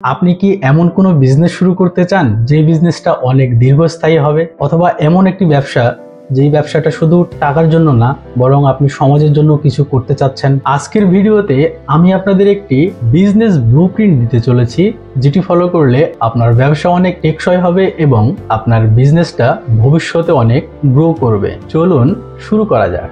আপনি কি এমন কোনো বিজনেস শুরু করতে চান যে বিজনেসটা অনেক দীর্ঘস্থায়ী হবে, অথবা এমন একটি ব্যবসা যেই ব্যবসাটা শুধু টাকার জন্য না বরং আপনি সমাজের জন্য কিছু করতে চাচ্ছেন? আজকের ভিডিওতে আমি আপনাদের একটি বিজনেস ব্লুপ্রিন্ট দিতে চলেছি, যেটি ফলো করলে আপনার ব্যবসা অনেক টেকসই হবে এবং আপনার বিজনেসটা ভবিষ্যতে অনেক গ্রো করবে। চলুন শুরু করা যাক।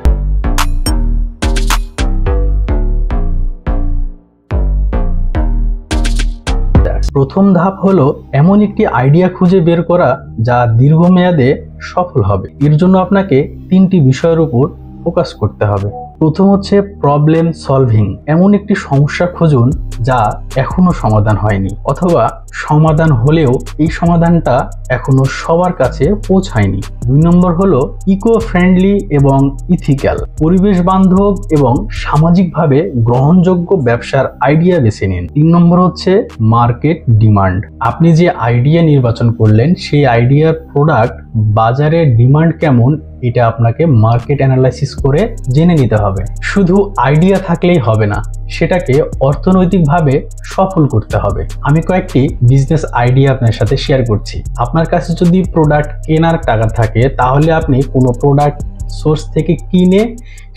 প্রথম ধাপ হলো এমন একটি আইডিয়া খুঁজে বের করা যা দীর্ঘমেয়াদে সফল হবে। এর জন্য আপনাকে তিনটি বিষয়ের উপর ফোকাস করতে হবে। প্রথম হচ্ছে প্রবলেম সলভিং। এমন একটি সমস্যা খুঁজুন যা এখনো সমাধান হয়নি, অথবা সমাধান হলেও এই সমাধানটা এখনো সবার কাছে পৌঁছায়নি। 2 নম্বর হলো ইকো ফ্রেন্ডলি এবং ইথিক্যাল। পরিবেশ বান্ধব এবং সামাজিকভাবে গ্রহণযোগ্য ব্যবসার আইডিয়া বেছে নিন। 3 নম্বর হচ্ছে মার্কেট ডিমান্ড। আপনি যে আইডিয়া নির্বাচন করলেন সেই আইডিয়ার প্রোডাক্ট বাজারে ডিমান্ড কেমন, এটা আপনাকে মার্কেট অ্যানালাইসিস করে জেনে নিতে হবে। শুধু আইডিয়া থাকলেই হবে না, সেটাকে অর্থনৈতিকভাবে সফল করতে হবে। আমি কয়েকটি বিজনেস আইডিয়া আপনার সাথে শেয়ার করছি। আপনার কাছে যদি প্রোডাক্ট কেনার টাকা থাকে তাহলে আপনি কোনো প্রোডাক্ট সোর্স থেকে কিনে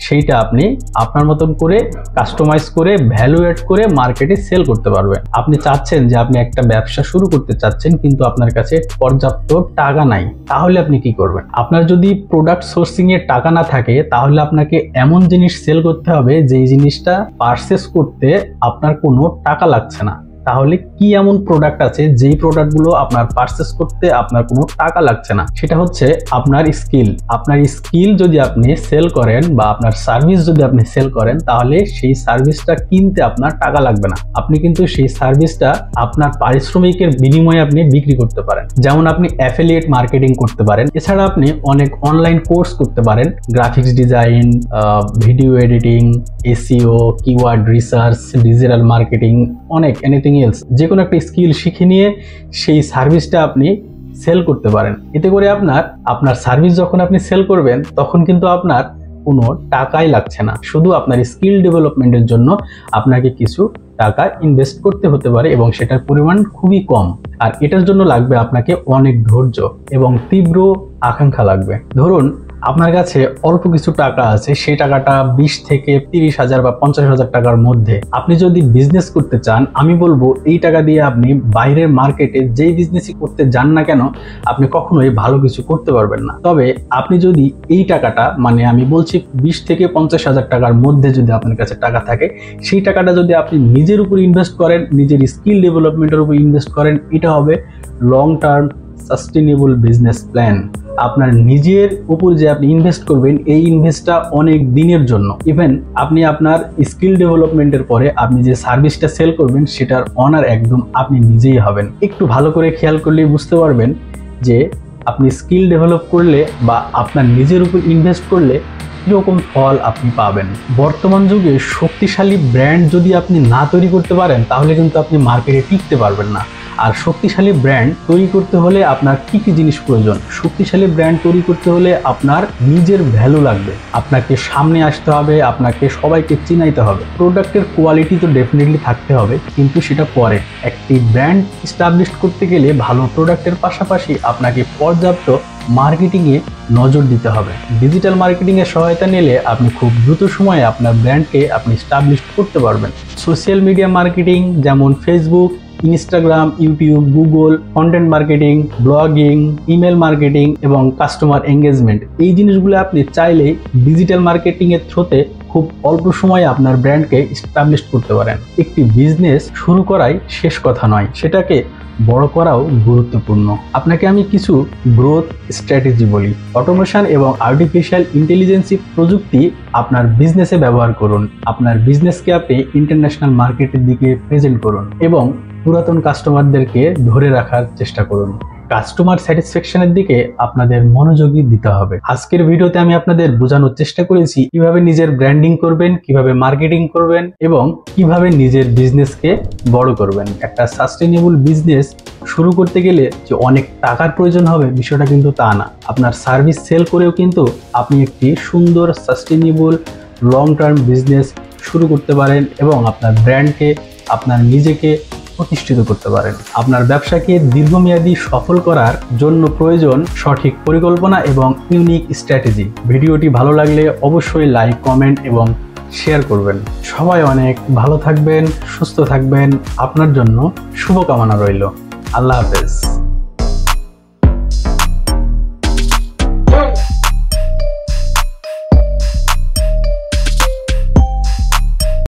সেইটা আপনি আপনার মতন করে কাস্টমাইজ করে ভ্যালু এড করে মার্কেটে সেল করতে পারবেন। আপনি চাচ্ছেন যে আপনি একটা ব্যবসা শুরু করতে চাচ্ছেন, কিন্তু আপনার কাছে পর্যাপ্ত টাকা নাই, তাহলে আপনি কি করবেন? আপনার যদি প্রোডাক্ট সোর্সিং এর টাকা না থাকে তাহলে আপনাকে এমন জিনিস সেল করতে হবে যেই জিনিসটা পারচেস করতে আপনার কোনো টাকা লাগছে না। তাহলে কি এমন প্রোডাক্ট আছে যেই প্রোডাক্টগুলো আপনার পারচেস করতে আপনার কোনো টাকা লাগছে না? সেটা হচ্ছে আপনার স্কিল। আপনার স্কিল যদি আপনি সেল করেন বা আপনার সার্ভিস যদি আপনি সেল করেন তাহলে সেই সার্ভিসটা কিনতে আপনার টাকা লাগবে না। আপনি কিন্তু সেই সার্ভিসটা আপনার পারিশ্রমিকের বিনিময়ে আপনি বিক্রি করতে পারেন। যেমন আপনি অ্যাফিলিয়েট মার্কেটিং করতে পারেন। এছাড়া আপনি অনেক অনলাইন কোর্স করতে পারেন, graphics design, video editing, SEO, keyword research, digital marketing, অনেক এনিথিং এলস। যে কোনো একটা স্কিল শিখে নিয়ে সেই সার্ভিসটা আপনি সেল করতে পারেন। এতে করে আপনার সার্ভিস যখন আপনি সেল করবেন তখন কিন্তু আপনার কোনো টাকাই লাগছে না, শুধু আপনার স্কিল ডেভেলপমেন্টের জন্য আপনাকে কিছু টাকা ইনভেস্ট করতে হতে পারে এবং সেটার পরিমাণ খুবই কম। আর এটার জন্য লাগবে আপনাকে অনেক ধৈর্য এবং তীব্র আকাঙ্ক্ষা লাগবে। ধরুন আপনার কাছে অল্প কিছু টাকা আছে, সেই টাকাটা 20 থেকে 30,000 বা 50,000 টাকার মধ্যে। আপনি যদি বিজনেস করতে চান, আমি বলবো এই টাকা দিয়ে আপনি বাইরের মার্কেটে যেই বিজনেসই করতে যান না কেন আপনি কখনোই ভালো কিছু করতে পারবেন না। তবে আপনি যদি এই টাকাটা, মানে আমি বলছি 20 থেকে 50,000 টাকার মধ্যে যদি আপনার কাছে টাকা থাকে, সেই টাকাটা যদি আপনি নিজের উপর ইনভেস্ট করেন, নিজের স্কিল ডেভেলপমেন্টের উপর ইনভেস্ট করেন, এটা হবে long term sustainable business plan. আপনার নিজের উপর যে আপনি ইনভেস্ট করবেন এই ইনভেস্টটা অনেক দিনের জন্য। ইভেন আপনি আপনার স্কিল ডেভেলপমেন্টের পরে আপনি যে সার্ভিসটা সেল করবেন সেটার অনার একদম আপনি নিজেই হবেন। একটু ভালো করে খেয়াল করলেই বুঝতে পারবেন যে আপনি স্কিল ডেভেলপ করলে বা আপনার নিজের উপর ইনভেস্ট করলে কিরকম ফল আপনি পাবেন। বর্তমান যুগে শক্তিশালী ব্র্যান্ড যদি আপনি না তৈরি করতে পারেন তাহলে কিন্তু আপনি মার্কেটে টিকতে পারবেন না। আর শক্তিশালী ব্র্যান্ড তৈরি করতে হলে আপনার কি কি জিনিস প্রয়োজন? শক্তিশালী ব্র্যান্ড তৈরি করতে হলে আপনার নিজের ভ্যালু লাগবে, আপনাকে সামনে আসতে হবে, আপনাকে সবাইকে চিনাইতে হবে। প্রোডাক্টের কোয়ালিটি তো ডেফিনেটলি থাকতে হবে, কিন্তু সেটা পরে। একটি ব্র্যান্ড এস্টাবলিশ করতে গেলে ভালো প্রোডাক্টের পাশাপাশি আপনাকে পর্যাপ্ত মার্কেটিংয়ে নজর দিতে হবে। ডিজিটাল মার্কেটিং এর সহায়তা নিলে আপনি খুব দ্রুত সময়ে আপনার ব্র্যান্ডকে আপনি এস্টাবলিশ করতে পারবেন। সোশ্যাল মিডিয়া মার্কেটিং যেমন Facebook, Instagram, YouTube, Google, content marketing, blogging, email marketing এবং কাস্টমার এঙ্গেজমেন্ট, এই জিনিসগুলো আপনি চাইলেই ডিজিটাল মার্কেটিং এর থ্রুতে খুব অল্প সময়ে আপনার ব্র্যান্ডকে এস্টাবলিশ করতে পারেন। একটি বিজনেস শুরু করাই শেষ কথা নয়, সেটাকে বড় করাও গুরুত্বপূর্ণ। আপনাকে আমি কিছু গ্রোথ স্ট্র্যাটেজি বলি। অটোমেশন এবং আর্টিফিশিয়াল ইন্টেলিজেন্সি প্রযুক্তি আপনার বিজনেসে ব্যবহার করুন। আপনার বিজনেসকে আপনি ইন্টারন্যাশনাল মার্কেটের দিকে প্রেজেন্ট করুন এবং পুরাতন কাস্টমারদেরকে ধরে রাখার চেষ্টা করুন। কাস্টমার স্যাটিসফ্যাকশনের দিকে আপনাদের মনোযোগী দিতে হবে। আজকের ভিডিওতে আমি আপনাদের বোঝানোর চেষ্টা করেছি কিভাবে নিজের ব্র্যান্ডিং করবেন, কিভাবে মার্কেটিং করবেন এবং কিভাবে নিজের বিজনেসকে বড় করবেন। একটা সাস্টেনেবল বিজনেস শুরু করতে গেলে যে অনেক টাকার প্রয়োজন হবে বিষয়টা কিন্তু তা না। আপনার সার্ভিস সেল করেও কিন্তু আপনি একটি সুন্দর সাস্টেনেবল লং টার্ম বিজনেস শুরু করতে পারেন এবং আপনার ব্র্যান্ডকে, আপনার নিজেকে প্রতিষ্ঠিত করতে পারেন। আপনার ব্যবসাকে দীর্ঘমেয়াদী সফল করার জন্য প্রয়োজন সঠিক পরিকল্পনা এবং ইউনিক স্ট্র্যাটেজি। ভিডিওটি ভালো লাগলে অবশ্যই লাইক, কমেন্ট এবং শেয়ার করবেন। সবাই অনেক ভালো থাকবেন, সুস্থ থাকবেন। আপনার জন্য শুভকামনা রইল। আল্লাহ হাফেজ।